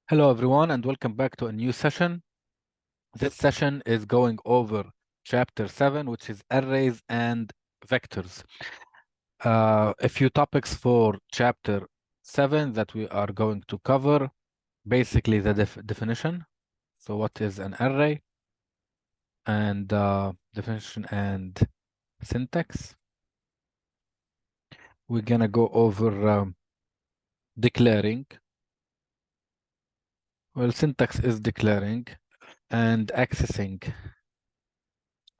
Hello, everyone, and welcome back to a new session. This session is going over Chapter 7, which is arrays and vectors. A few topics for Chapter 7 that we are going to cover. Basically, the definition. So what is an array? And definition and syntax. We're going to go over declaring. Well, syntax is declaring and accessing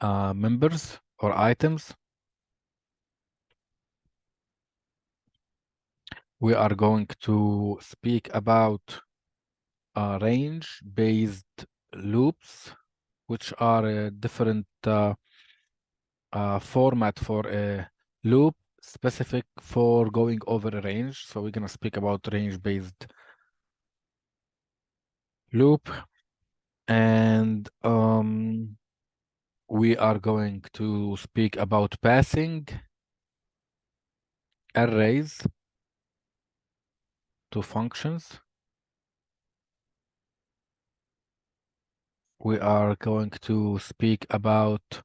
members or items. We are going to speak about range-based loops, which are a different format for a loop specific for going over a range. So we're going to speak about range-based loop. And we are going to speak about passing arrays to functions. We are going to speak about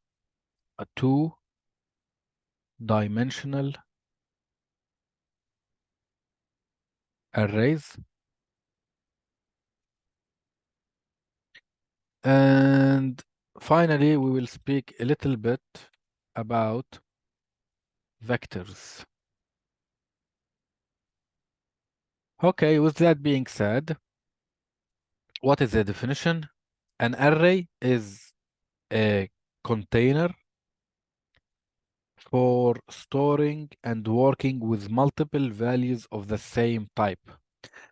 a two-dimensional arrays. And finally, we will speak a little bit about vectors. Okay, with that being said, what is the definition? An array is a container for storing and working with multiple values of the same type.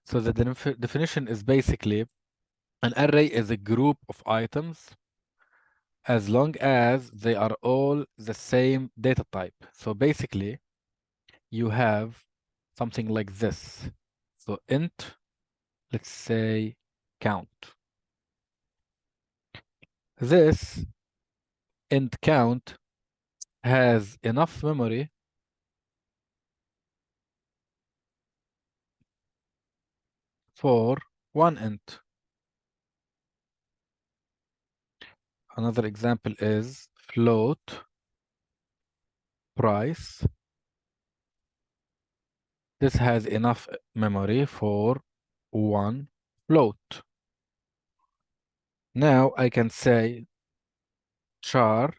So the definition is basically an array is a group of items as long as they are all the same data type. So basically, you have something like this. So int, let's say count. This int count has enough memory for one int. Another example is float price. This has enough memory for one float. Now I can say char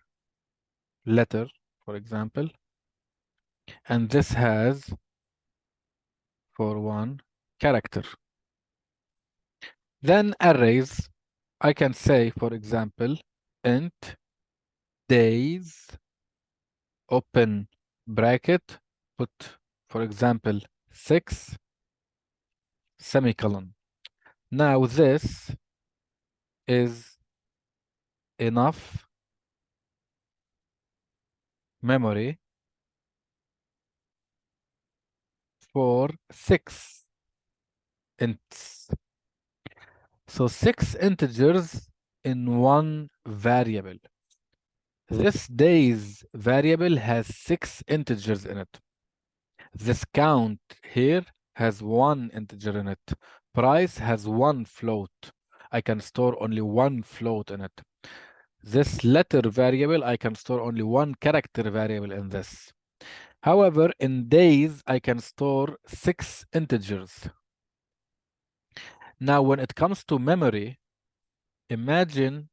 letter, for example, and this has for one character. Then arrays, I can say, for example, int days, open bracket, put, for example, 6, semicolon. Now this is enough memory for 6 ints. So 6 integers in one variable. This days variable has 6 integers in it. This count here has 1 integer in it. Price has 1 float. I can store only 1 float in it. This letter variable, I can store only 1 character variable in this. However, in days, I can store 6 integers. Now, when it comes to memory, imagine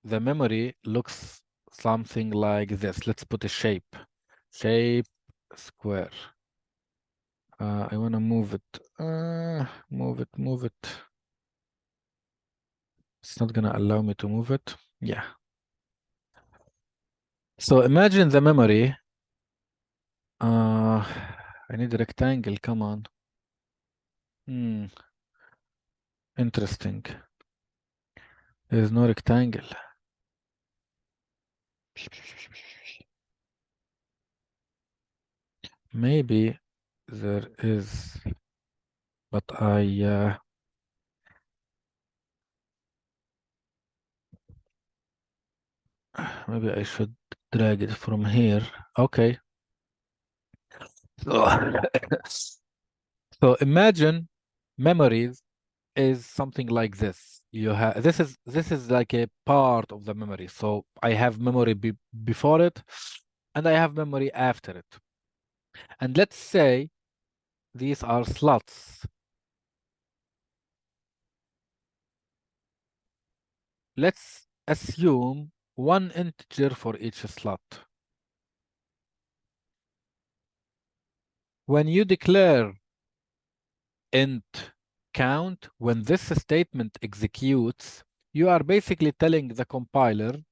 the memory looks something like this. Let's put a shape. Shape square. I want to move it. Move it. It's not going to allow me to move it. Yeah. So imagine the memory. I need a rectangle. Come on. Interesting. There's no rectangle. Maybe there is, but maybe I should drag it from here. Okay. So, so imagine memories is something like this. You have this is like a part of the memory. So I have memory before it, and I have memory after it. And let's say these are slots. Let's assume one integer for each slot. When you declare int count, when this statement executes, you are basically telling the compiler,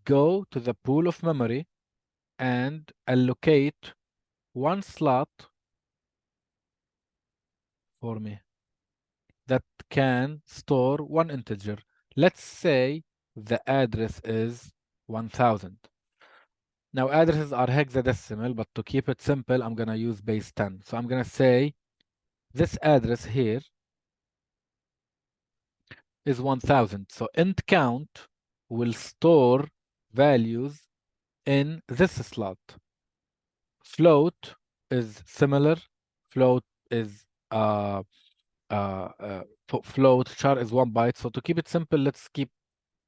go to the pool of memory and allocate one slot for me that can store one integer. Let's say the address is 1000. Now addresses are hexadecimal, but to keep it simple, I'm gonna use base 10. So I'm gonna say this address here is 1000. So int count will store values in this slot. Float is similar. Float is float char is 1 byte. So to keep it simple, let's keep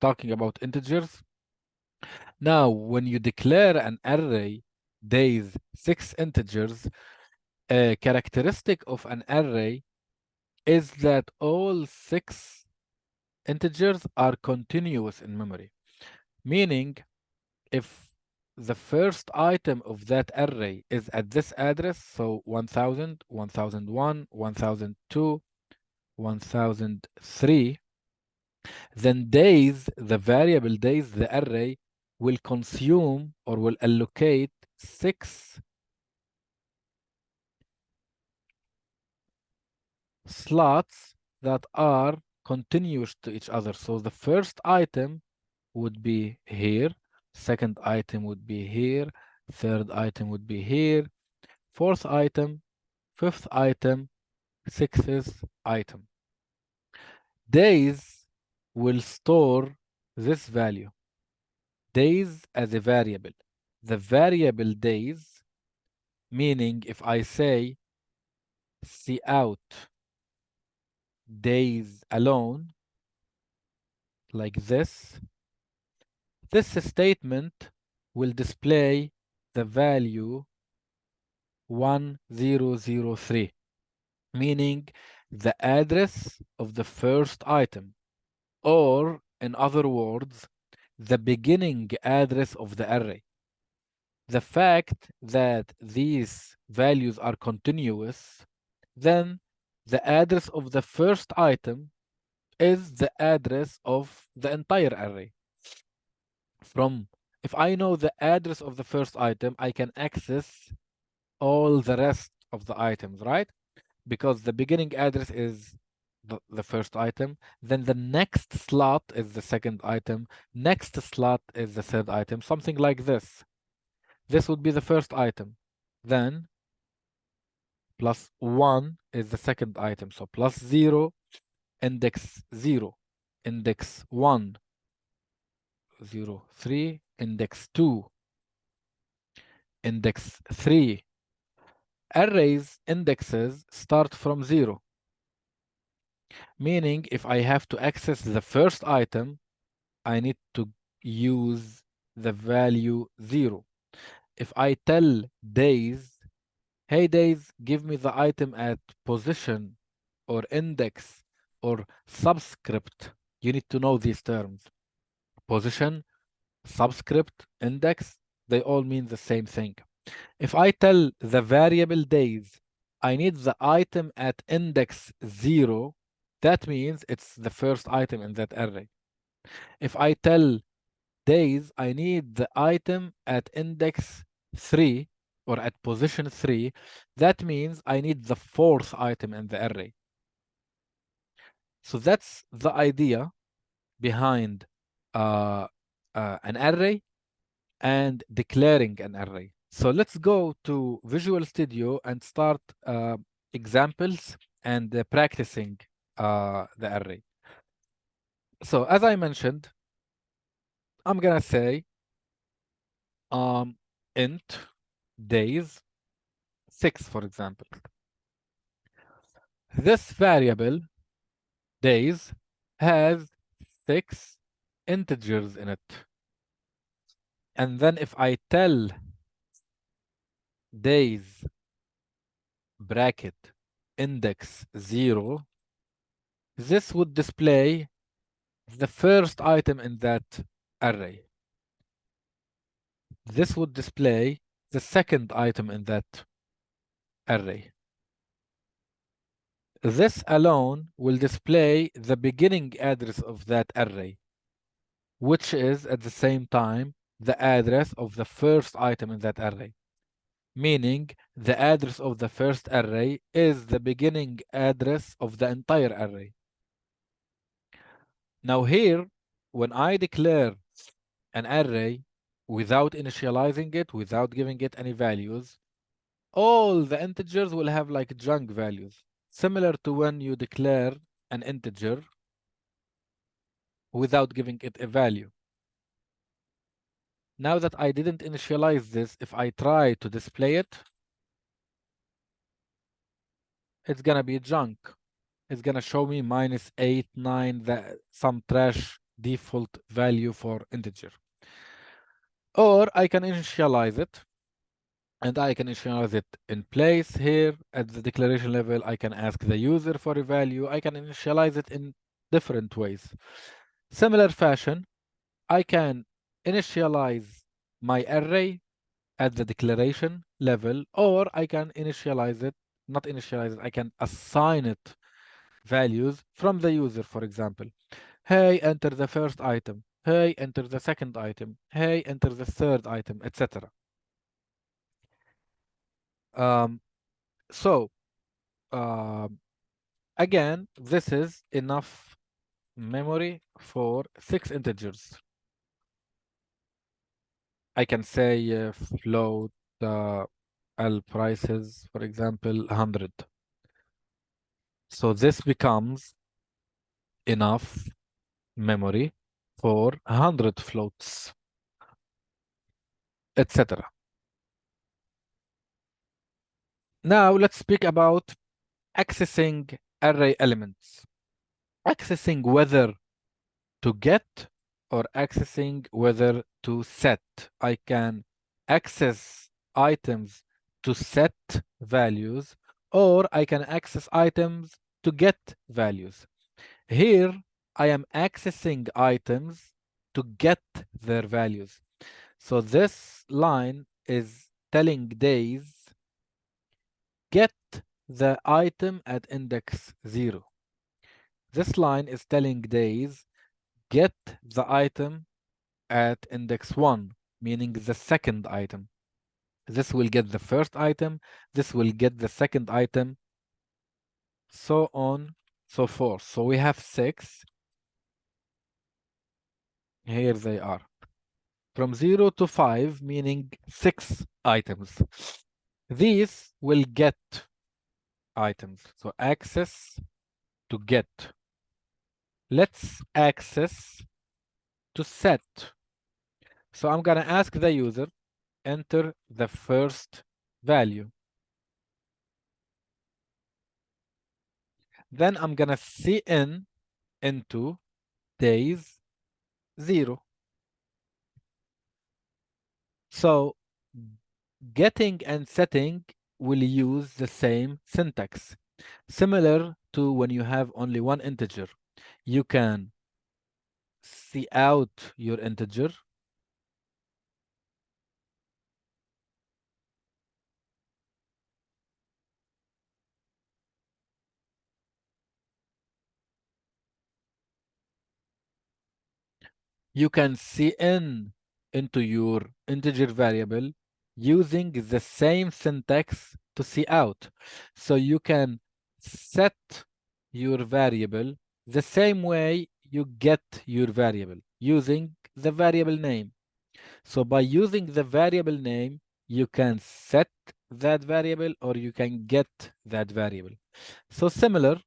talking about integers. Now, when you declare an array days 6 integers, a characteristic of an array is that all 6 integers are continuous in memory. Meaning, if the first item of that array is at this address, so 1000, 1001, 1002, 1003, then days, the variable days, the array will consume or will allocate 6 slots that are continuous to each other. So the first item would be here, second item would be here, third item would be here, fourth item, fifth item, sixth item. Days will store this value, days as a variable. The variable days, meaning if I say cout days alone, like this statement will display the value 1003, meaning the address of the first item, or in other words, the beginning address of the array. The fact that these values are continuous, then the address of the first item is the address of the entire array. If I know the address of the first item, I can access all the rest of the items, right? Because the beginning address is the first item, then the next slot is the second item, next slot is the third item, something like this. This would be the first item. Then +1 is the second item. So +0, index 0, index 1, 0, 3, index 2, index 3. Arrays indexes start from 0, meaning if I have to access the first item, I need to use the value 0. If I tell days, hey days, give me the item at position or index or subscript, you need to know these terms. Position, subscript, index, they all mean the same thing. If I tell the variable days, I need the item at index 0, that means it's the first item in that array. If I tell days, I need the item at index 3 or at position 3, that means I need the fourth item in the array. So that's the idea behind an array and declaring an array. So let's go to Visual Studio and start examples and practicing the array. So as I mentioned, I'm gonna say int days 6, for example. This variable days has 6 integers in it. And then if I tell days bracket index 0, this would display the first item in that array. This would display the second item in that array. This alone will display the beginning address of that array, which is at the same time the address of the first item in that array. Meaning the address of the first array is the beginning address of the entire array. Now here, when I declare an array without initializing it, without giving it any values, all the integers will have like junk values, similar to when you declare an integer without giving it a value. Now that I didn't initialize this, if I try to display it, it's gonna be junk. It's gonna show me -8, 9, some trash default value for integer. Or I can initialize it, and I can initialize it in place here at the declaration level. I can ask the user for a value. I can initialize it in different ways. Similar fashion, I can initialize my array at the declaration level, or I can initialize it, not initialize it, I can assign it values from the user, for example. Hey, enter the first item. Hey, enter the second item. Hey, enter the third item, etc. Um, so, um, again, this is enough memory for 6 integers. I can say float L prices, for example, 100. So this becomes enough memory for 100 floats, etc. Now let's speak about accessing array elements. Accessing whether to get or accessing whether to set. I can access items to set values, or I can access items to get values. Here, I am accessing items to get their values. So this line is telling days, get the item at index 0. This line is telling days, get the item at index 1, meaning the second item. This will get the first item, this will get the second item, so on, so forth. So we have 6. Here they are. From 0 to 5, meaning 6 items. These will get items. So access to get. Let's access to set. So I'm gonna ask the user, enter the first value. Then I'm gonna cin into days 0. So getting and setting will use the same syntax. Similar to when you have only one integer. You can see out your integer. You can cin into your integer variable using the same syntax to see out. So you can set your variable the same way you get your variable using the variable name. So by using the variable name, you can set that variable or you can get that variable. So similar,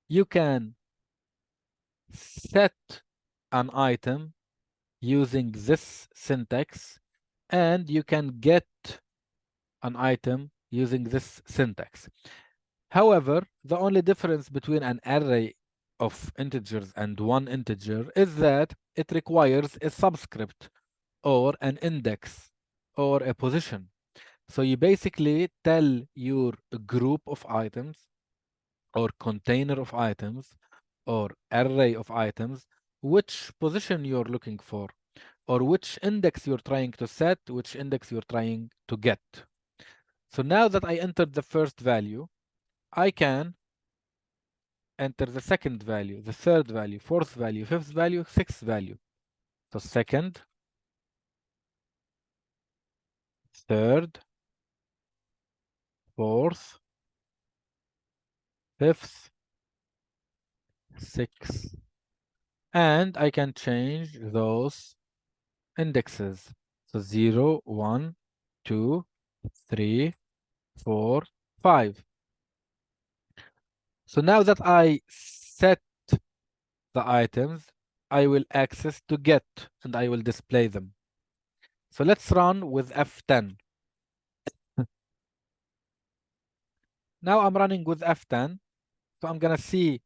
you can set an item using this syntax, and you can get an item using this syntax. However, the only difference between an array of integers and one integer is that it requires a subscript or an index or a position. So you basically tell your group of items or container of items or array of items which position you're looking for or which index you're trying to set, which index you're trying to get. So now that I entered the first value, I can enter the second value, the third value, fourth value, fifth value, sixth value. So second, third, fourth, fifth, sixth, and I can change those indexes. So 0, 1, 2, 3, 4, 5. So now that I set the items, I will access to get and I will display them. So let's run with F10. Now I'm running with F10. So I'm gonna see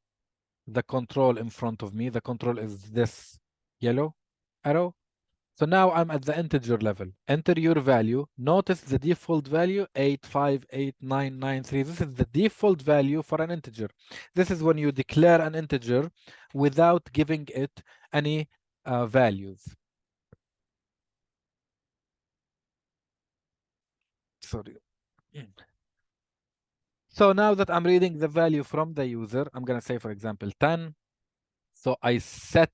the control in front of me. The control is this yellow arrow. So now I'm at the integer level. Enter your value. Notice the default value 858993. This is the default value for an integer. This is when you declare an integer without giving it any values. Sorry. So now that I'm reading the value from the user, I'm going to say, for example, 10. So I set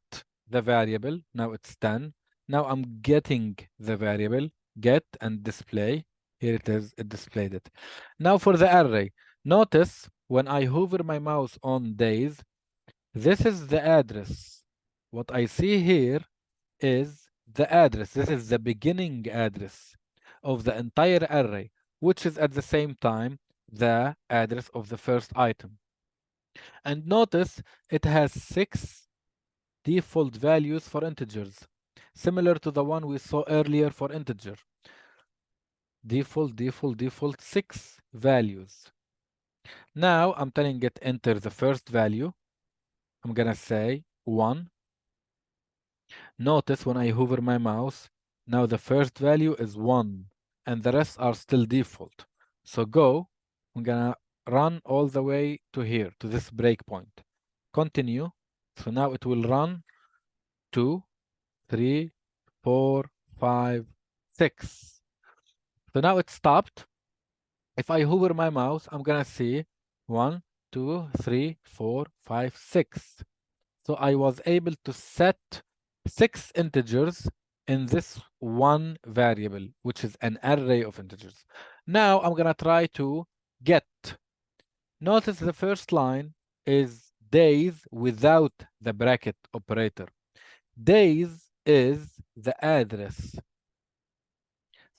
the variable. Now it's 10. Now I'm getting the variable, get and display. Here it is, it displayed it. Now for the array, notice when I hover my mouse on days, this is the address. What I see here is the address. This is the beginning address of the entire array, which is at the same time the address of the first item. And notice it has 6 default values for integers, similar to the one we saw earlier for integer. Default, 6 values. Now I'm telling it enter the first value. I'm gonna say 1. Notice when I hover my mouse, now the first value is 1 and the rest are still default. So go, I'm gonna run all the way to here, to this breakpoint. Continue. So now it will run 2, 3, 4, 5, 6. So now it stopped. If I hover my mouse, I'm gonna see 1, 2, 3, 4, 5, 6. So I was able to set 6 integers in this one variable, which is an array of integers. Now I'm gonna try to get. Notice the first line is days without the bracket operator. Days is the address.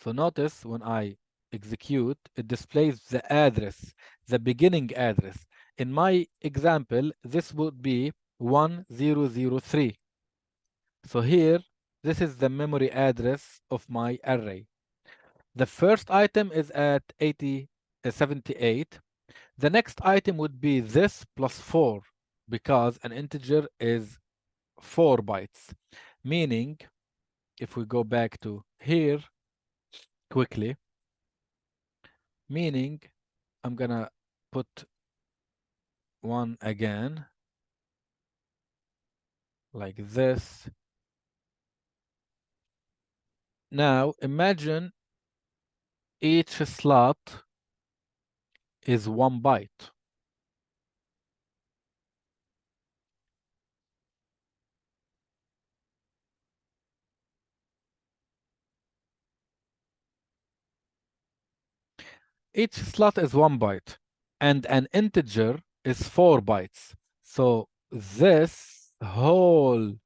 So notice when I execute, it displays the address, the beginning address. In my example, this would be 1003. So here, this is the memory address of my array. The first item is at 78. The next item would be this plus 4 because an integer is 4 bytes. Meaning, if we go back to here quickly, meaning I'm gonna put 1 again like this. Now imagine each slot is 1 byte. Each slot is 1 byte and an integer is 4 bytes. So this whole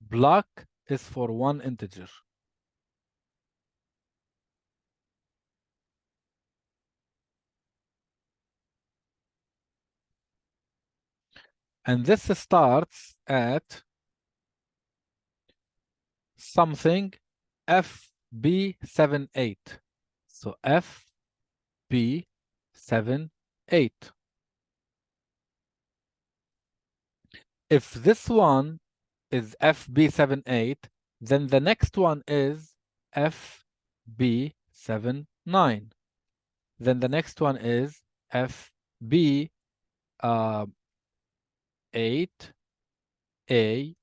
block is for one integer. And this starts at something FB78. So FB78. If this one is FB78, then the next one is FB79. Then the next one is FB 8A.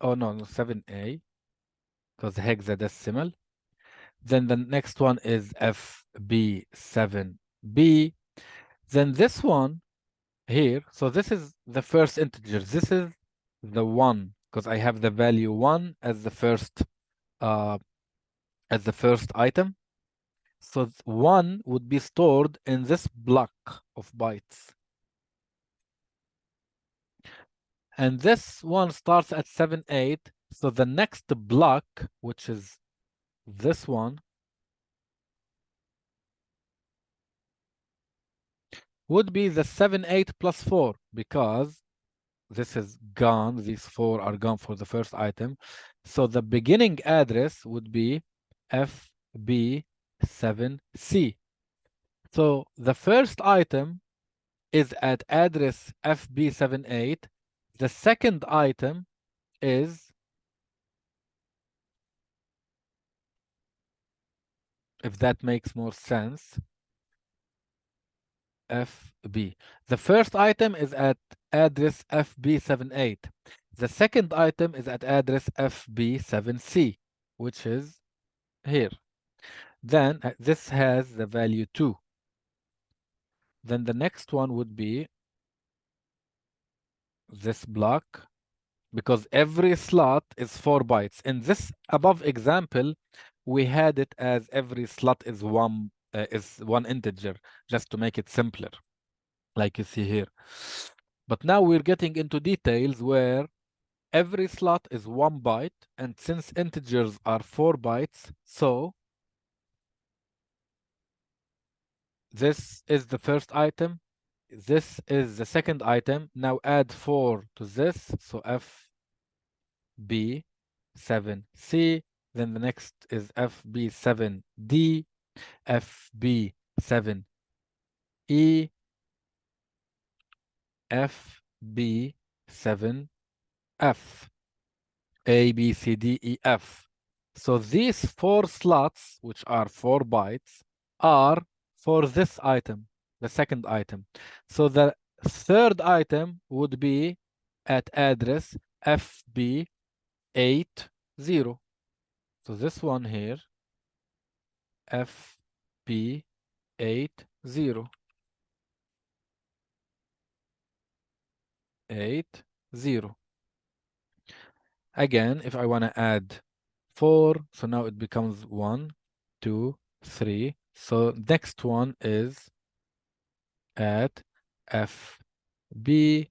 Oh, no, 7A, because hexadecimal. Then the next one is FB7B. Then this one here, so this is the first integer. This is the 1, because I have the value 1 as the first item. So 1 would be stored in this block of bytes. And this one starts at 7, 8. So the next block, which is this one, would be the 7, 8 plus 4, because this is gone. These 4 are gone for the first item. So the beginning address would be FB7C. So the first item is at address FB78. The second item is, if that makes more sense, FB. The first item is at address FB78. The second item is at address FB7C, which is here. Then this has the value 2. Then the next one would be this block, because every slot is 4 bytes. In this above example, we had it as every slot is one integer, just to make it simpler, like you see here. But now we're getting into details where every slot is 1 byte, and since integers are 4 bytes, so this is the first item, this is the second item. Now add 4 to this, so FB7C, then the next is FB7D, FB7E, FB7F, A, B, C, D, E, F. So these 4 slots, which are 4 bytes, are for this item, the second item. So the third item would be at address FB80. So this one here, FB80. 80. Again, if I want to add 4, so now it becomes 1, 2, 3. So next one is at FB84.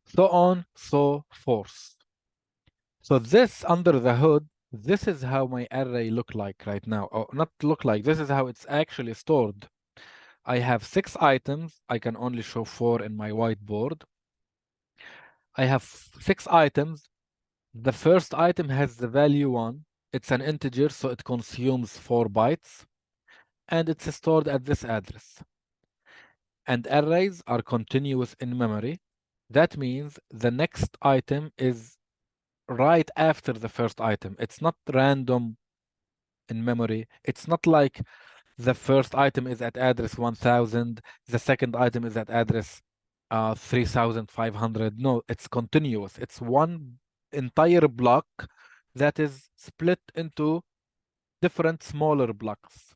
So on, so forth. So this under the hood, this is how my array look like right now. Or not look like, this is how it's actually stored. I have 6 items. I can only show 4 in my whiteboard. I have 6 items. The first item has the value 1. It's an integer, so it consumes 4 bytes. And it's stored at this address. And arrays are continuous in memory. That means the next item is right after the first item. It's not random in memory. It's not like the first item is at address 1000, the second item is at address 3500. No, it's continuous. It's one entire block that is split into different smaller blocks.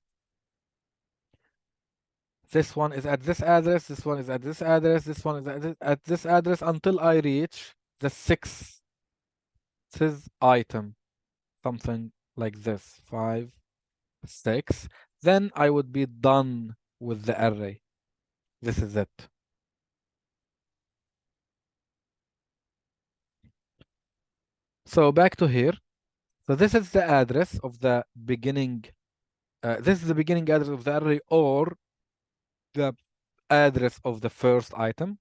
This one is at this address, this one is at this address, this one is at this address until I reach the 6th item, something like this, 5, 6. Then I would be done with the array. This is it. So back to here. So this is the address of the beginning. This is the beginning address of the array, or the address of the first item.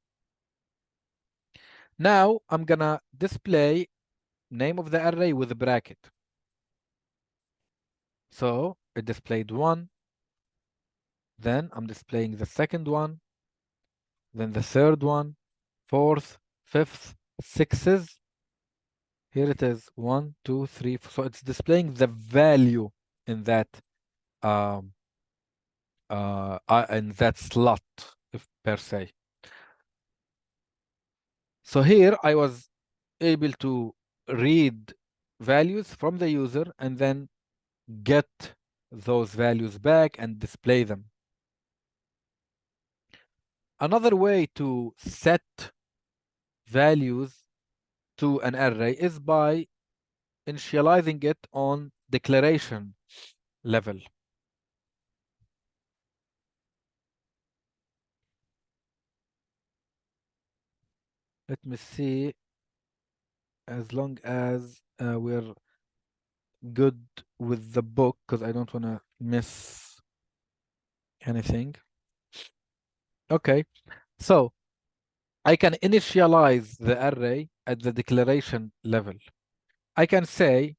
Now I'm gonna display name of the array with a bracket. So it displayed 1, then I'm displaying the second one, then the third one, fourth, fifth, sixes. Here it is, 1, 2, 3. So it's displaying the value in that um, in that slot, if per se. So here I was able to read values from the user and then get those values back and display them. Another way to set values to an array is by initializing it on declaration level. Let me see, as long as we're good with the book, because I don't want to miss anything. Okay, so I can initialize the array at the declaration level. I can say,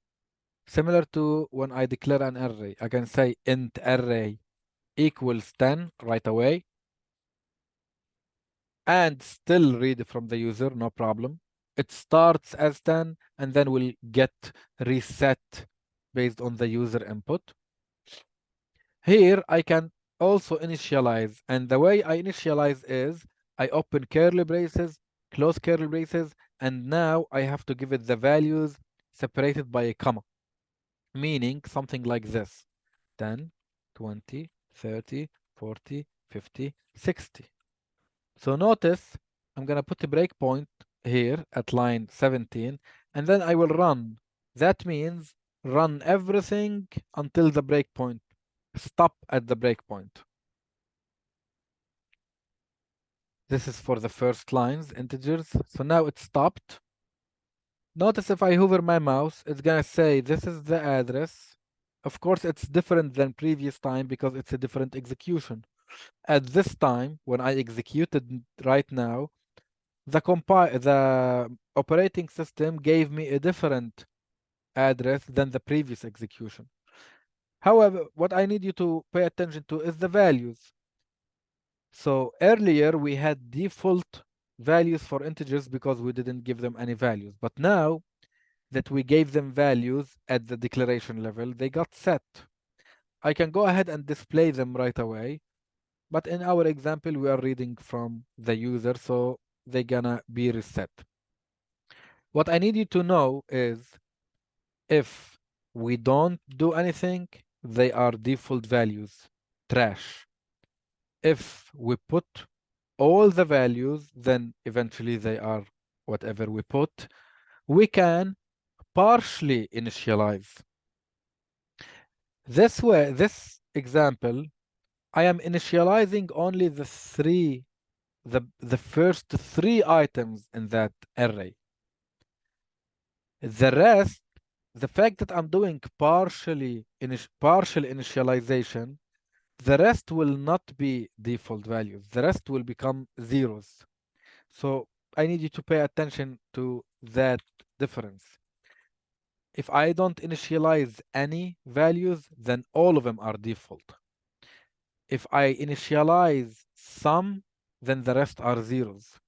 similar to when I declare an array, I can say int array equals 10 right away and still read from the user, no problem. It starts as 10 and then will get reset based on the user input. Here I can also initialize, and the way I initialize is I open curly braces, close curly braces, and now I have to give it the values separated by a comma, meaning something like this: 10, 20, 30, 40, 50, 60. So notice I'm going to put a breakpoint here at line 17, and then I will run. That means run everything until the breakpoint. Stop at the breakpoint. This is for the first lines, integers. So now it stopped. Notice if I hover my mouse, it's going to say this is the address. Of course, it's different than previous time because it's a different execution. At this time, when I executed right now, the operating system gave me a different address than the previous execution. However, what I need you to pay attention to is the values. So earlier we had default values for integers because we didn't give them any values. But now that we gave them values at the declaration level, they got set. I can go ahead and display them right away. But in our example, we are reading from the user, so they're gonna be reset. What I need you to know is if we don't do anything, they are default values, trash. If we put all the values, then eventually they are whatever we put. We can partially initialize. This way, this example, I am initializing only the first three items in that array. The rest, the fact that I'm doing partial initialization, the rest will not be default values. The rest will become zeros. So I need you to pay attention to that difference. If I don't initialize any values, then all of them are default. If I initialize some, then the rest are zeros.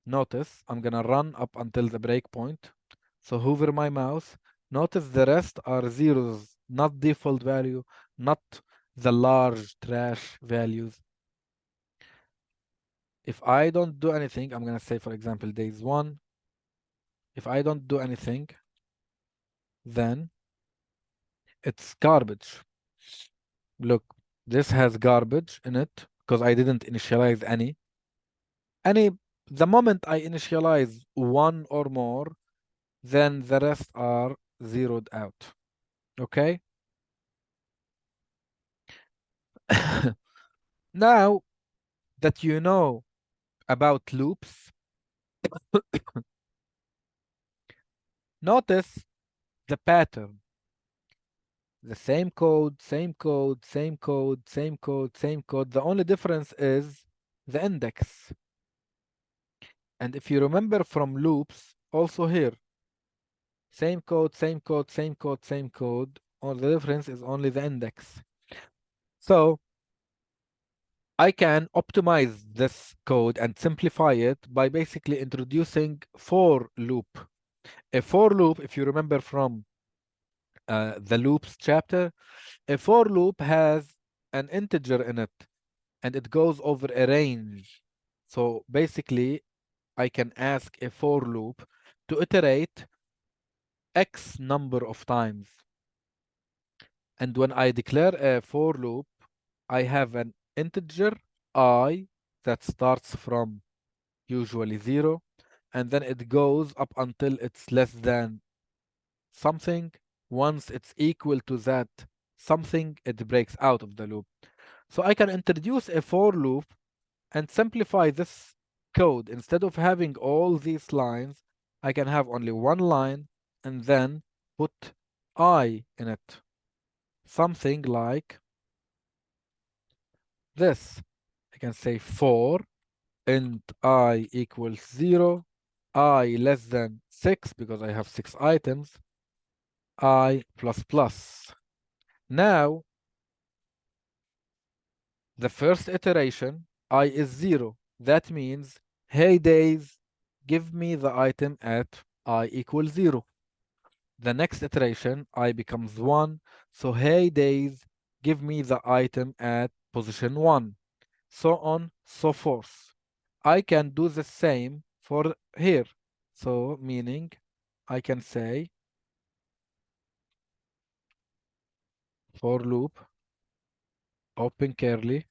Notice I'm gonna run up until the breakpoint. So hover my mouse. Notice the rest are zeros, not default value, not the large trash values. If I don't do anything, I'm gonna say, for example, days 1. If I don't do anything, then it's garbage. Look, this has garbage in it because I didn't initialize any. The moment I initialize one or more, then the rest are zeroed out. Okay? Now that you know about loops, notice the pattern. The same code, same code, same code, same code, same code. The only difference is the index. And if you remember from loops, also here, same code, same code, same code, same code. or the difference is only the index. So I can optimize this code and simplify it by basically introducing for loop. A for loop, if you remember from the loops chapter, a for loop has an integer in it and it goes over a range. So basically, I can ask a for loop to iterate X number of times. And when I declare a for loop, I have an integer I that starts from usually 0, and then it goes up until it's less than something. Once it's equal to that something, it breaks out of the loop. So I can introduce a for loop and simplify this code. Instead of having all these lines, I can have only one line and then put I in it. Something like this. I can say for int I equals 0, I less than 6 because I have 6 items, I plus plus. Now, the first iteration, I is 0. That means, hey days, give me the item at I equals 0. The next iteration, I becomes 1. So, hey days, give me the item at position 1. So on, so forth. I can do the same for here. So, meaning, I can say for loop, open curly,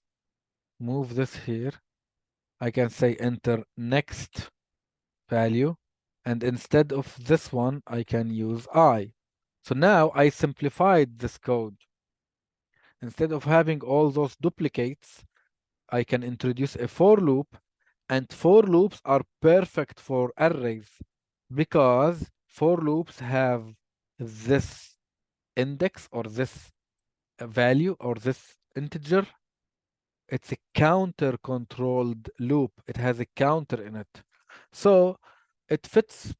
move this here. I can say enter next value. And instead of this one, I can use I. So now I simplified this code. Instead of having all those duplicates, I can introduce a for loop, and for loops are perfect for arrays because for loops have this index or this value or this integer. It's a counter controlled loop. It has a counter in it. So it fits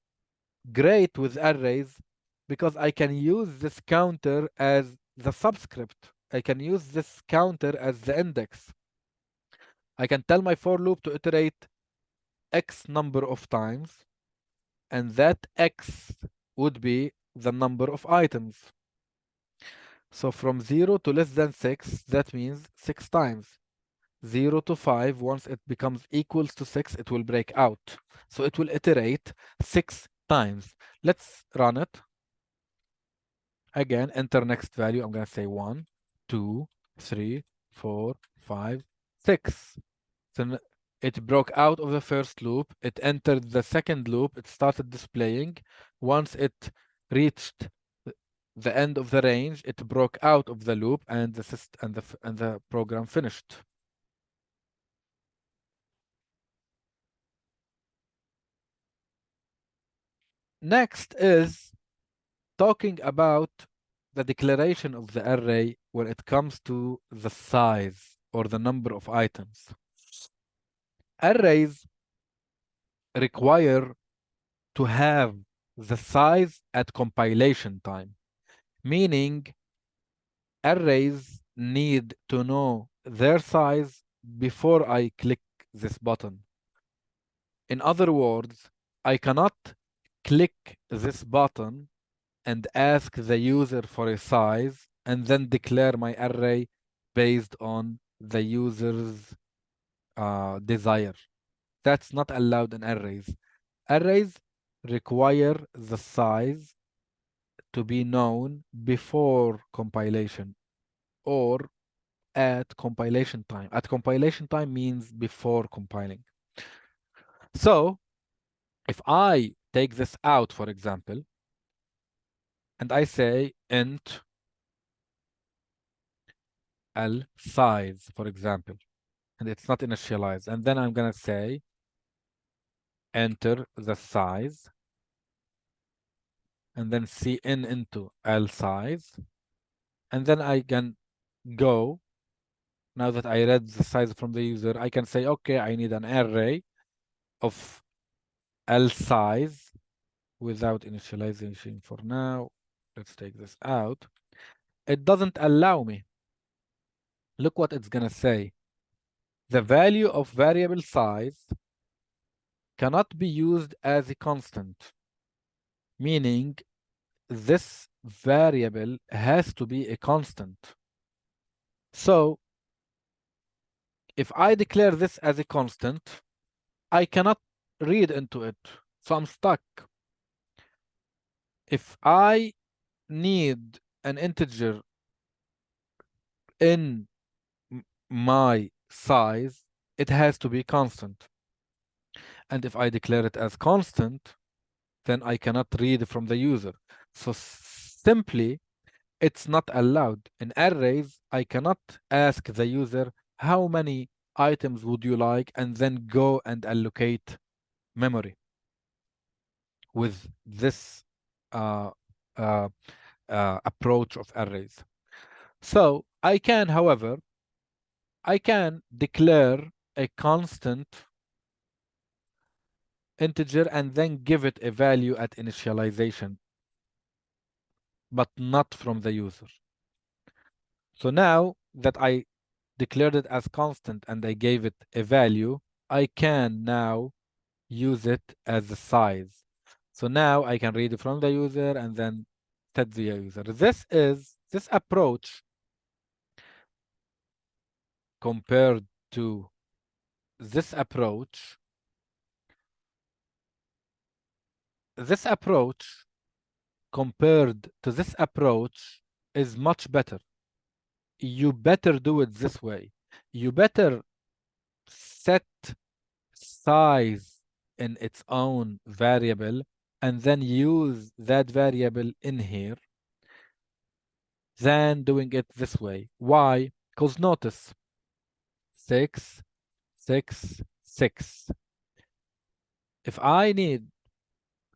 great with arrays because I can use this counter as the subscript. I can use this counter as the index. I can tell my for loop to iterate X number of times, and that X would be the number of items. So from 0 to less than 6, that means 6 times. 0 to 5, once it becomes equals to 6, it will break out. So it will iterate 6 times. Let's run it. Again, enter next value. I'm going to say 1, 2, 3, 4, 5, 6. So it broke out of the first loop. It entered the second loop. It started displaying. Once it reached the end of the range, it broke out of the loop and the program finished. Next is talking about the declaration of the array when it comes to the size or the number of items. Arrays require to have the size at compilation time, meaning arrays need to know their size before I click this button. In other words, I cannot click this button and ask the user for a size and then declare my array based on the user's desire. That's not allowed in arrays. Arrays require the size to be known before compilation or at compilation time. At compilation time means before compiling. So if I take this out, for example, and I say int L size, for example, and it's not initialized, and then I'm gonna say enter the size, and then cin into L size, and then I can go. Now that I read the size from the user, I can say, okay, I need an array of L size without initialization for now. Let's take this out. it doesn't allow me. Look what it's gonna say. The value of variable size cannot be used as a constant, meaning this variable has to be a constant. So if I declare this as a constant, I cannot read into it. So I'm stuck. If I need an integer in my size, it has to be constant. And if I declare it as constant, then I cannot read from the user. So simply, it's not allowed. In arrays, I cannot ask the user how many items would you like and then go and allocate memory with this uh, uh, approach of arrays. So I can, however, I can declare a constant integer and then give it a value at initialization, but not from the user. So now that I declared it as constant and I gave it a value, I can now use it as a size. So now I can read it from the user and then set the user. This approach compared to this approach, this approach compared to this approach is much better. You better do it this way. You better set size in its own variable and then use that variable in here than doing it this way. Why? Because notice 6, 6, 6. If I need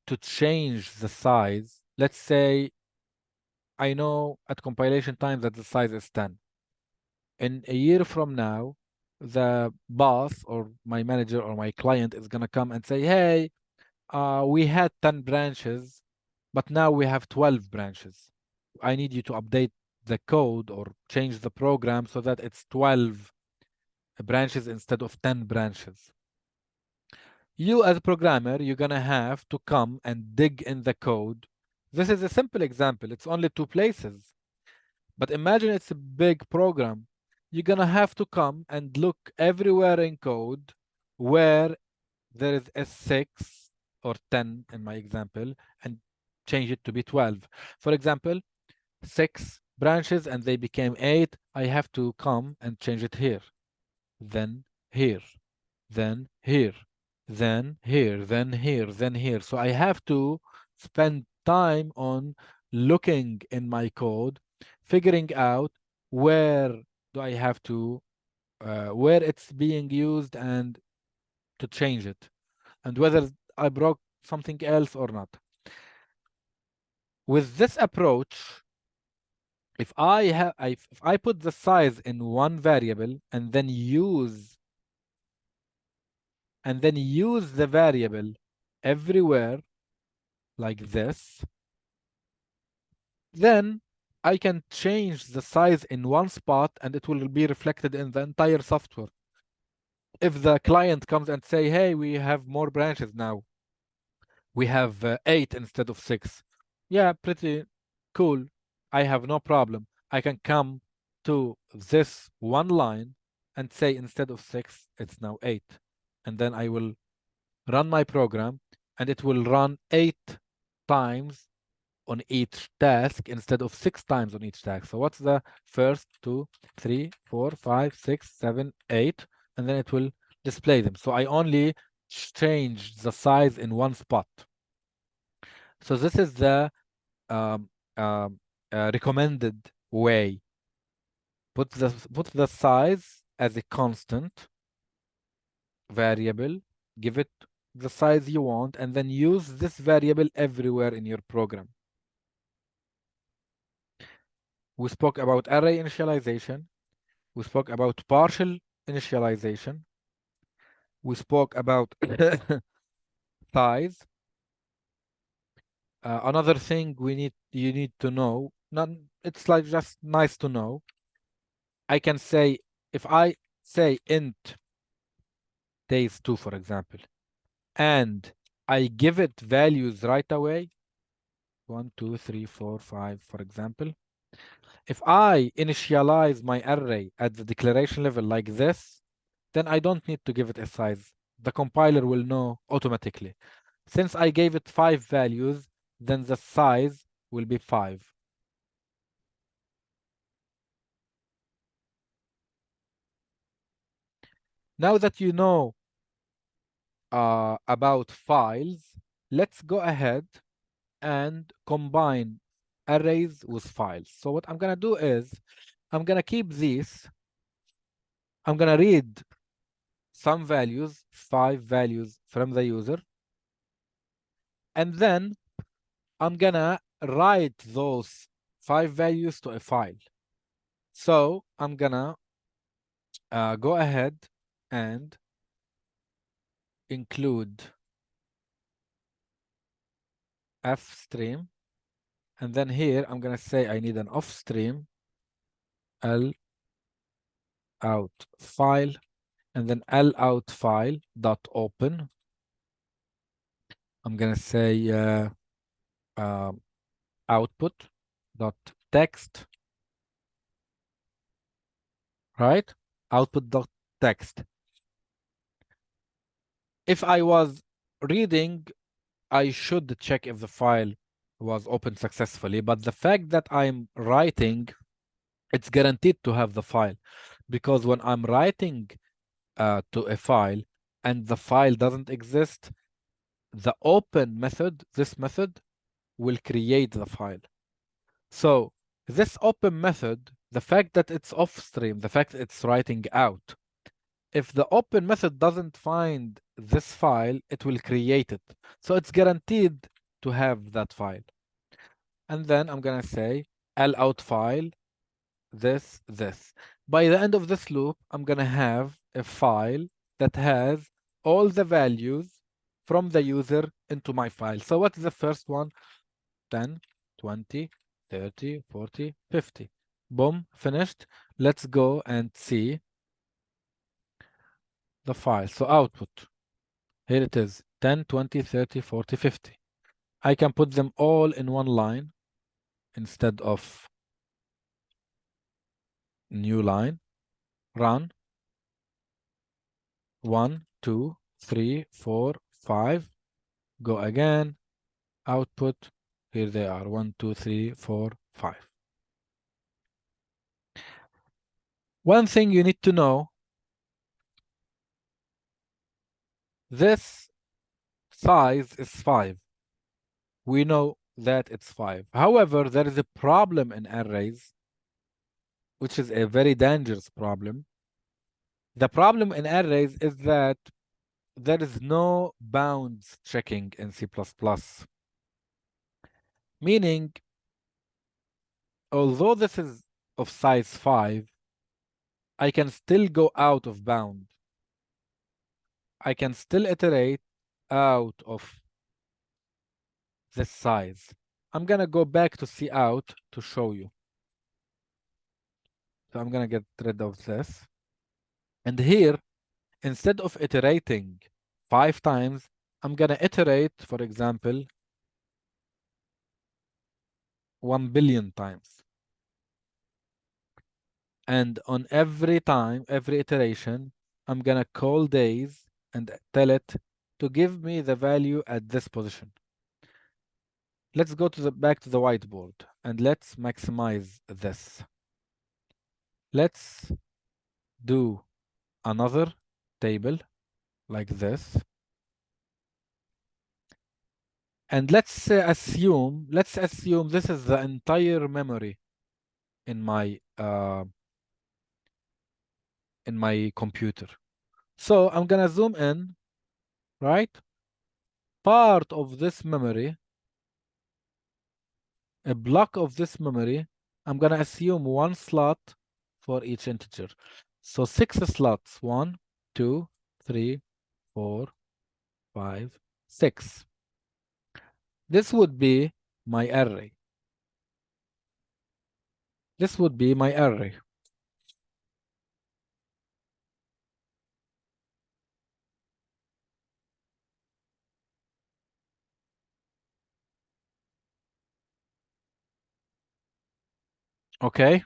to change the size, let's say I know at compilation time that the size is 10. In a year from now, the boss or my manager or my client is going to come and say, hey, we had 10 branches, but now we have 12 branches. I need you to update the code or change the program so that it's 12 branches instead of 10 branches. You as a programmer, you're going to have to come and dig in the code. This is a simple example. It's only 2 places. But imagine it's a big program. You're going to have to come and look everywhere in code where there is a 6 or 10 in my example and change it to be 12. For example, 6 branches and they became 8. I have to come and change it here, then here, then here, then here, then here, then here. So I have to spend time on looking in my code, figuring out where do I have to, where it's being used and to change it, and whether I broke something else or not. With this approach, if I put the size in one variable and then use the variable everywhere like this, then I can change the size in one spot and it will be reflected in the entire software. If the client comes and say, hey, we have more branches now, we have 8 instead of 6. Yeah, pretty cool. I have no problem. I can come to this one line and say instead of 6, it's now 8. And then I will run my program and it will run 8 times on each task instead of 6 times on each task. So what's the first 2, 3, 4, 5, 6, 7, 8, and then it will display them. So I only change the size in one spot. So this is the um, recommended way. Put the size as a constant variable, give it the size you want, and then use this variable everywhere in your program. We spoke about array initialization. We spoke about partial initialization. We spoke about size. Another thing you need to know, Not, it's like just nice to know. I can say, if I say int days 2, for example, and I give it values right away, 1, 2, 3, 4, 5, for example. If I initialize my array at the declaration level like this, then I don't need to give it a size. The compiler will know automatically. Since I gave it 5 values, then the size will be 5. Now that you know about files, let's go ahead and combine arrays with files. So what I'm gonna do is, I'm gonna keep these. I'm gonna read some values, 5 values from the user, and then I'm gonna write those 5 values to a file. So I'm gonna go ahead and include fstream, and then here I'm gonna say I need an offstream l out file, and then l out file dot open. I'm gonna say um, output dot text, right? Output dot text. If I was reading, I should check if the file was opened successfully, but the fact that I'm writing, it's guaranteed to have the file, because when I'm writing to a file and the file doesn't exist, the open method, this method, will create the file. So this open method, the fact that it's off stream, the fact it's writing out, if the open method doesn't find this file, it will create it. So it's guaranteed to have that file. And then I'm gonna say lout file, this. By the end of this loop, I'm gonna have a file that has all the values from the user into my file. So what's the first one? 10, 20, 30, 40, 50. Boom, finished. Let's go and see the file. So output. Here it is, 10, 20, 30, 40, 50. I can put them all in one line instead of new line. Run. 1, 2, 3, 4, 5. Go again. Output. Here they are. 1, 2, 3, 4, 5. One thing you need to know, this size is 5. We know that it's 5. However, there is a problem in arrays, which is a very dangerous problem. The problem in arrays is that there is no bounds checking in C++, meaning, although this is of size 5, I can still go out of bound. I can still iterate out of this size. I'm gonna go back to cout to show you. So I'm gonna get rid of this. And here, instead of iterating 5 times, I'm gonna iterate, for example, 1 billion times. And on every time, every iteration, I'm gonna call days and tell it to give me the value at this position. Let's go to the back to the whiteboard and let's maximize this. Let's do another table like this. And let's assume this is the entire memory in my computer. So I'm gonna zoom in, right? Part of this memory, a block of this memory, I'm gonna assume 1 slot for each integer. So 6 slots, 1, 2, 3, 4, 5, 6. This would be my array. This would be my array. Okay.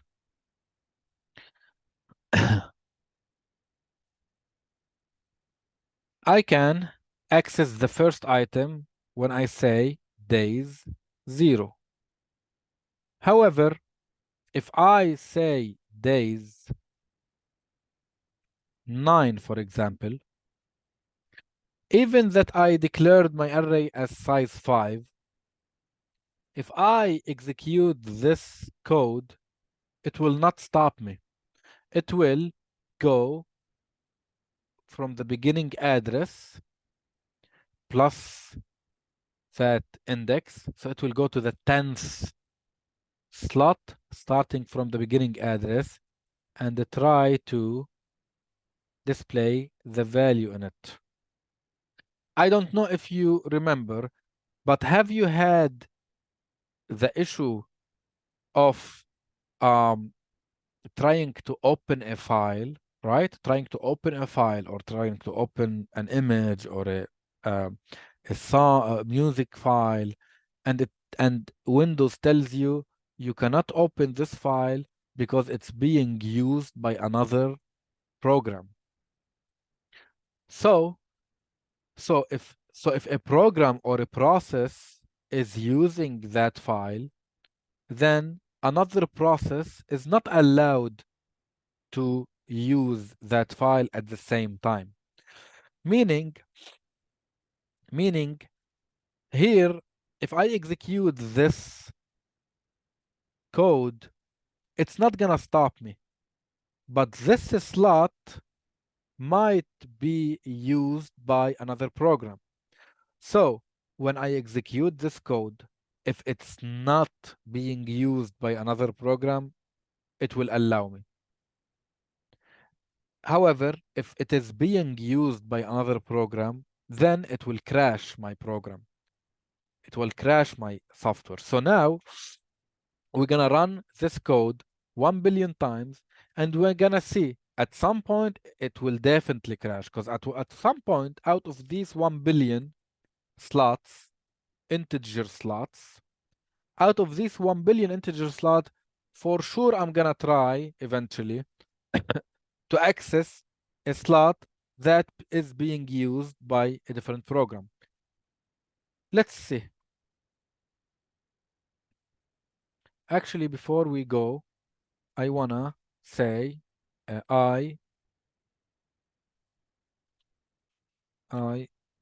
I can access the first item when I say days 0. However, if I say days 9, for example, even that I declared my array as size 5, if I execute this code, it will not stop me. It will go from the beginning address plus that index. So it will go to the 10th slot starting from the beginning address and try to display the value in it. I don't know if you remember, but have you had the issue of um, trying to open a file, right? Trying to open a file or trying to open an image or um, a song, a music file, and Windows tells you you cannot open this file because it's being used by another program. So, so if a program or a process is using that file, then another process is not allowed to use that file at the same time. Meaning, meaning here, if I execute this code, it's not gonna stop me. But this slot might be used by another program. So when I execute this code, if it's not being used by another program, it will allow me. However, if it is being used by another program, then it will crash my program. It will crash my software. So now we're gonna run this code 1 billion times and we're gonna see at some point it will definitely crash because at some point out of these 1 billion slots, integer slots, out of these 1 billion integer slot, for sure I'm gonna try eventually to access a slot that is being used by a different program. Let's see. Actually, before we go, I wanna say I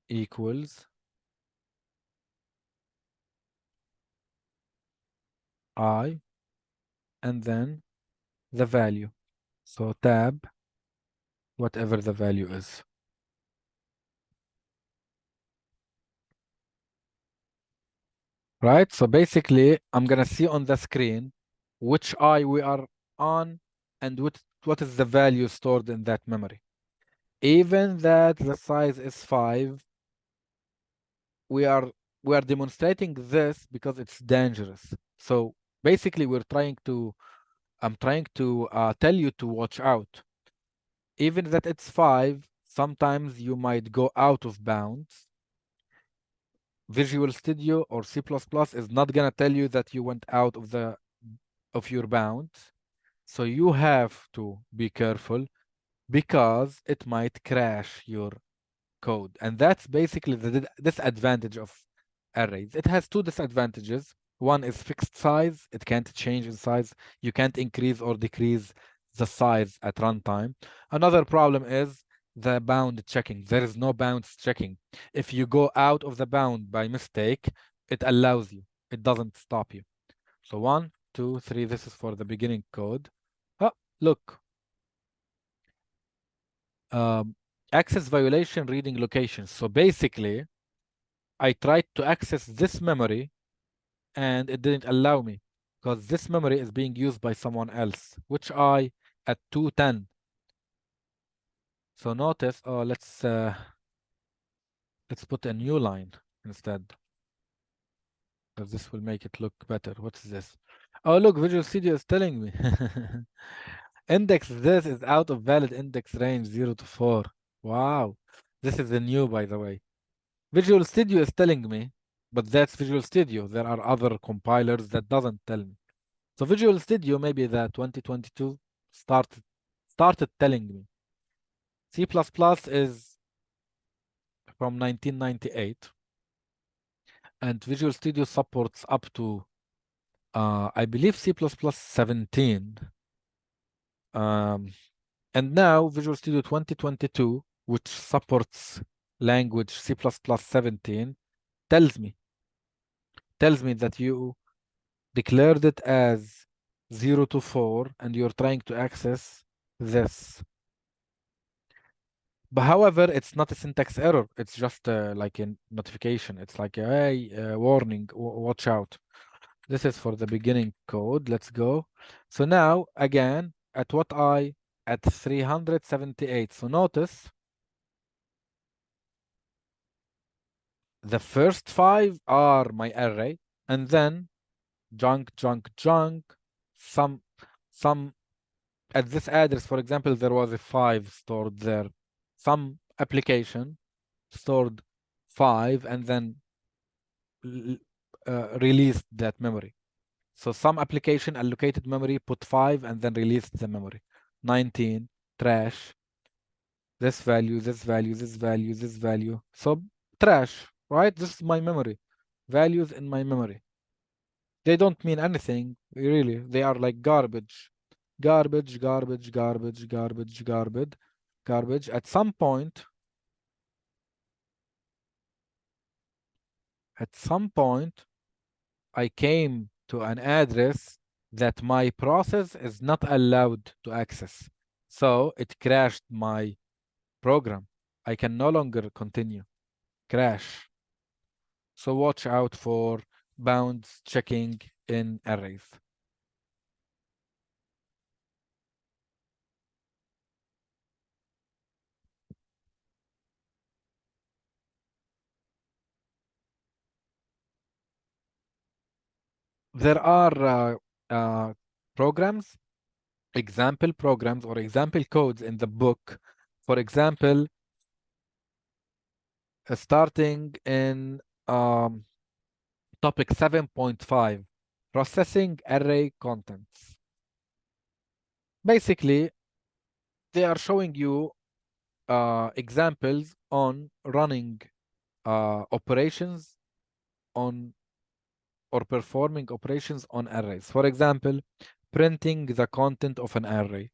equals I and then the value. So tab whatever the value is. Right? So basically, I'm gonna see on the screen which I we are on and what is the value stored in that memory. Even that the size is 5, we are demonstrating this because it's dangerous. So basically, I'm trying to tell you to watch out. Even that it's 5, sometimes you might go out of bounds. Visual Studio or C++ is not gonna tell you that you went out of your bounds. So you have to be careful because it might crash your code. And that's basically the disadvantage of arrays. It has two disadvantages. One is fixed size. It can't change in size. You can't increase or decrease the size at runtime. Another problem is the bound checking. There is no bounds checking. If you go out of the bound by mistake, it allows you. It doesn't stop you. So 1, 2, 3, this is for the beginning code. Oh, look. Um, access violation reading locations. So basically, I tried to access this memory and it didn't allow me because this memory is being used by someone else, which I at 210. So notice, oh, let's put a new line instead. Because this will make it look better. What's this? Oh, look, Visual Studio is telling me. Index this is out of valid index range 0 to 4. Wow. This is the new, by the way. Visual Studio is telling me, but that's Visual Studio. There are other compilers that doesn't tell me. So Visual Studio, maybe the 2022 started telling me. C++ is from 1998, and Visual Studio supports up to, I believe, C++ 17. Um, and now Visual Studio 2022, which supports language C++ 17, tells me that you declared it as 0 to 4 and you're trying to access this. But however, it's not a syntax error. It's just like a notification. It's like, hey, warning, watch out. This is for the beginning code. Let's go. So now, again, at 378. So notice the first 5 are my array, and then junk, junk, junk, some, at this address, for example, there was a 5 stored there. Some application stored 5 and then released that memory. So some application allocated memory, put 5 and then released the memory. 19, trash, this value, this value, this value, this value. So trash, right? This is my memory. Values in my memory. They don't mean anything, really. They are like garbage. Garbage, garbage, garbage, garbage, garbage, garbage. At some point, I came to an address that my process is not allowed to access. So it crashed my program. I can no longer continue. Crash. So watch out for bounds checking in arrays. There are programs, example programs or example codes in the book. For example, starting in topic 7.5, processing array contents. Basically, they are showing you examples on running operations on or performing operations on arrays. For example, printing the content of an array.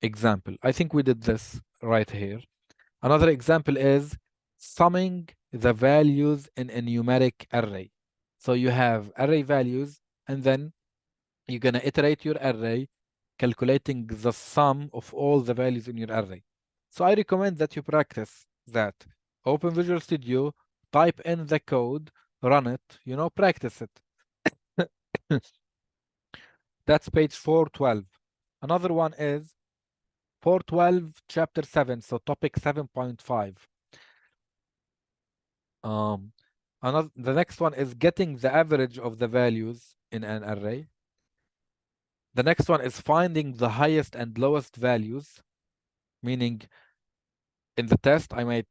Example. I think we did this right here. Another example is summing the values in a numeric array. So you have array values, and then you're going to iterate your array, calculating the sum of all the values in your array. So I recommend that you practice that. Open Visual Studio, type in the code, run it, practice it. That's page 412. Another one is 412, chapter 7, so topic 7.5. The next one is getting the average of the values in an array. The next one is finding the highest and lowest values, meaning in the test, I might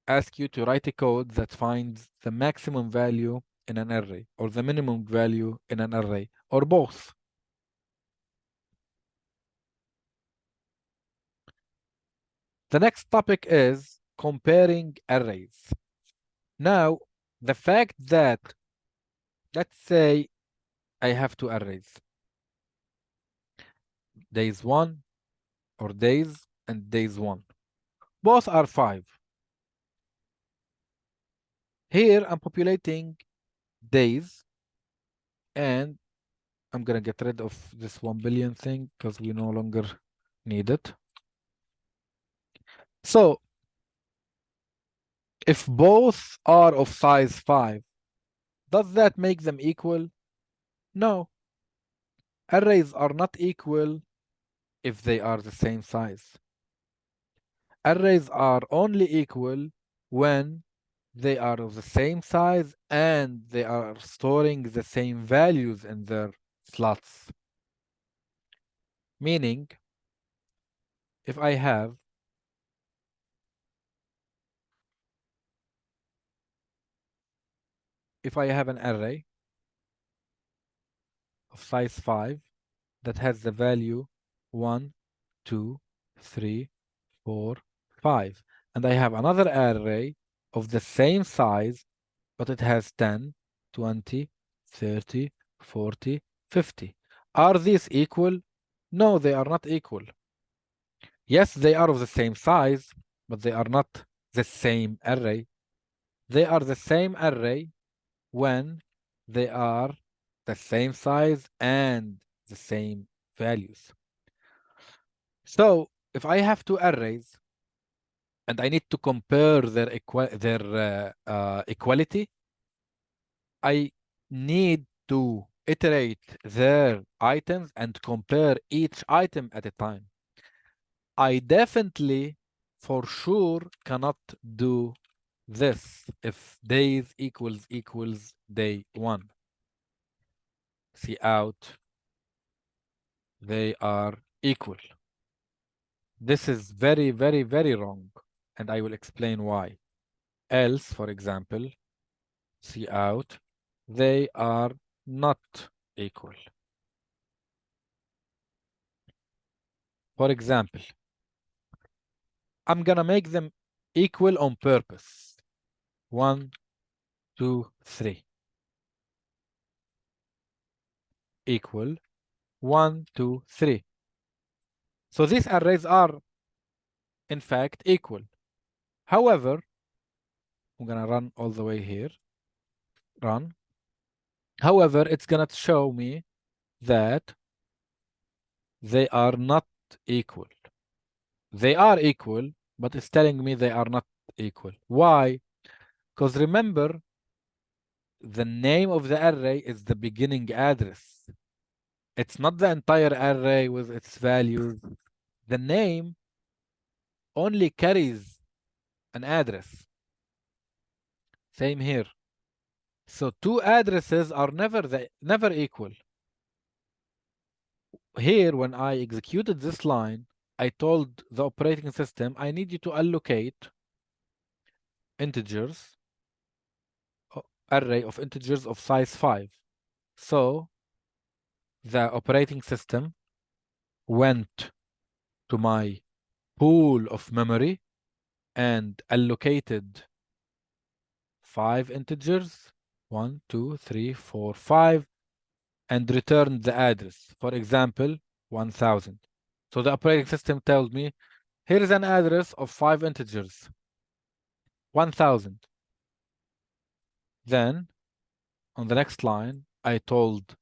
ask you to write a code that finds the maximum value in an array or the minimum value in an array or both. The next topic is comparing arrays. Now, the fact that, let's say, I have two arrays, days 1 or days and days 1. Both are 5. Here, I'm populating days, and I'm going to get rid of this 1 billion thing because we no longer need it. So, if both are of size 5, does that make them equal? No. Arrays are not equal if they are the same size. Arrays are only equal when they are of the same size and they are storing the same values in their slots. Meaning, if I have an array of size 5 that has the value 1, 2, 3, 4, 5, and I have another array of the same size, but it has 10, 20, 30, 40, 50. Are these equal? No, they are not equal. Yes, they are of the same size, but they are not the same array. They are the same array when they are the same size and the same values. So if I have two arrays and I need to compare their equality, I need to iterate their items and compare each item at a time. I definitely, for sure, cannot do this if days equals day 1. See out, they are equal. This is very, very, very wrong, and I will explain why. Else, for example, see out, they are not equal. For example, I'm gonna make them equal on purpose. 1, 2, 3. Equal 1, 2, 3. So these arrays are in fact equal. However, I'm gonna run all the way here. Run. However, it's gonna show me that they are not equal. They are equal, but it's telling me they are not equal. Why? Because remember, the name of the array is the beginning address. It's not the entire array with its values. The name only carries an address. Same here. So two addresses are never equal. Here, when I executed this line, I told the operating system, I need you to allocate integers, array of integers of size 5. So the operating system went to my pool of memory and allocated 5 integers, 1, 2, 3, 4, 5, and returned the address. For example, 1000. So the operating system tells me, here is an address of 5 integers, 1000. Then on the next line, I told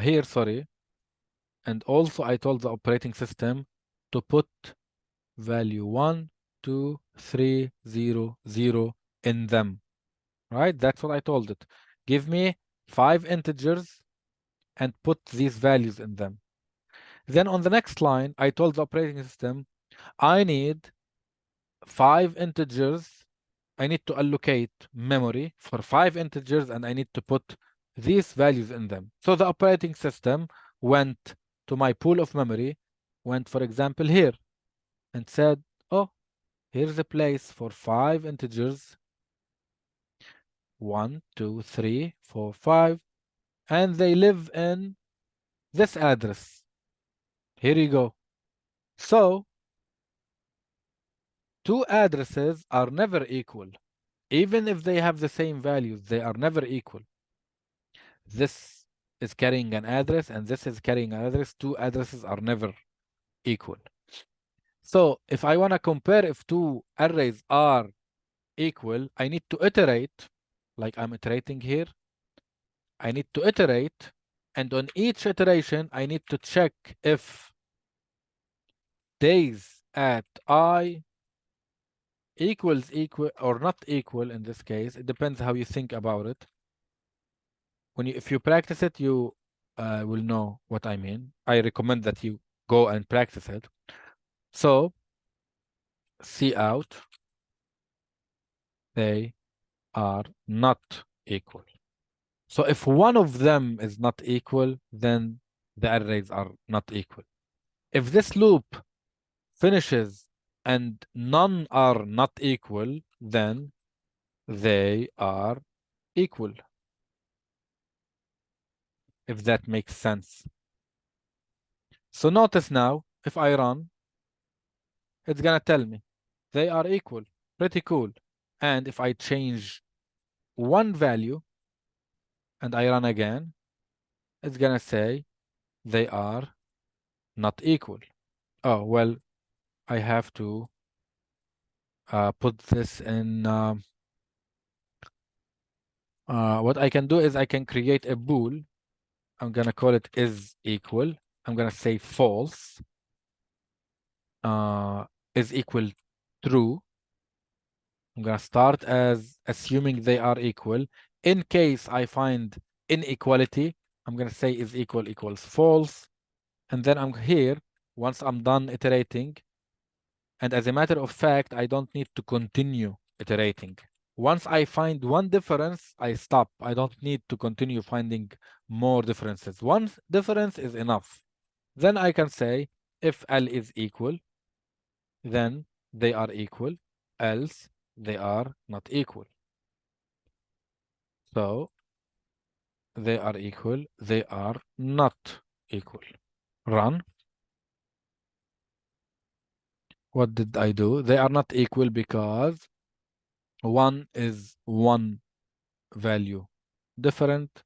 here, sorry, and also I told the operating system to put value 1, 2, 3, 0, 0 in them, right? That's what I told it. Give me 5 integers and put these values in them. Then on the next line, I told the operating system, I need 5 integers. I need to allocate memory for 5 integers and I need to put these values in them. So the operating system went to my pool of memory, went, for example, here and said, oh, here's a place for 5 integers, 1, 2, 3, 4, 5, and they live in this address. Here you go. So two addresses are never equal. Even if they have the same values, they are never equal. This is carrying an address and this is carrying an address. Two addresses are never equal. So if I want to compare if two arrays are equal, I need to iterate, like I'm iterating here. I need to iterate, and on each iteration, I need to check if days at I equals equal or not equal in this case. It depends how you think about it. If you practice it, you will know what I mean. I recommend that you go and practice it. So, see out. they are not equal. So if one of them is not equal, then the arrays are not equal. If this loop finishes and none are not equal, then they are equal, if that makes sense. So notice now, if I run, it's gonna tell me they are equal. Pretty cool. And if I change one value and I run again, it's gonna say they are not equal. Oh, well, I have to put this in. What I can do is I can create a bool. I'm gonna call it is equal. I'm gonna say false. Is equal true. I'm gonna start as assuming they are equal. In case I find inequality, I'm gonna say is equal equals false. And then I'm here, once I'm done iterating, and as a matter of fact, I don't need to continue iterating. Once I find one difference, I stop. I don't need to continue finding more differences. One difference is enough. Then I can say if L is equal, then they are equal, else they are not equal. So they are equal, they are not equal. Run. What did I do? They are not equal because one is one value different.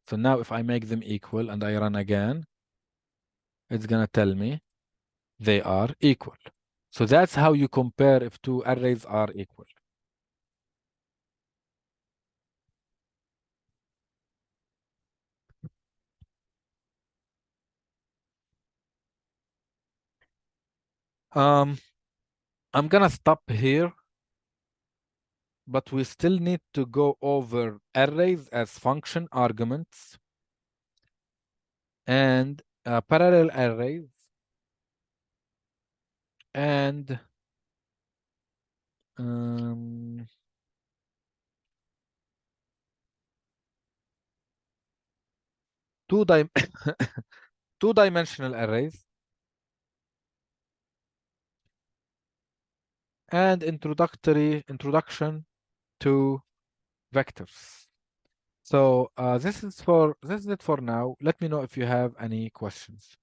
So now if I make them equal and I run again, it's gonna tell me they are equal. So that's how you compare if two arrays are equal. I'm gonna stop here, but we still need to go over arrays as function arguments and parallel arrays and um, two dim two-dimensional arrays and introduction to vectors. So this is it for now. Let me know if you have any questions.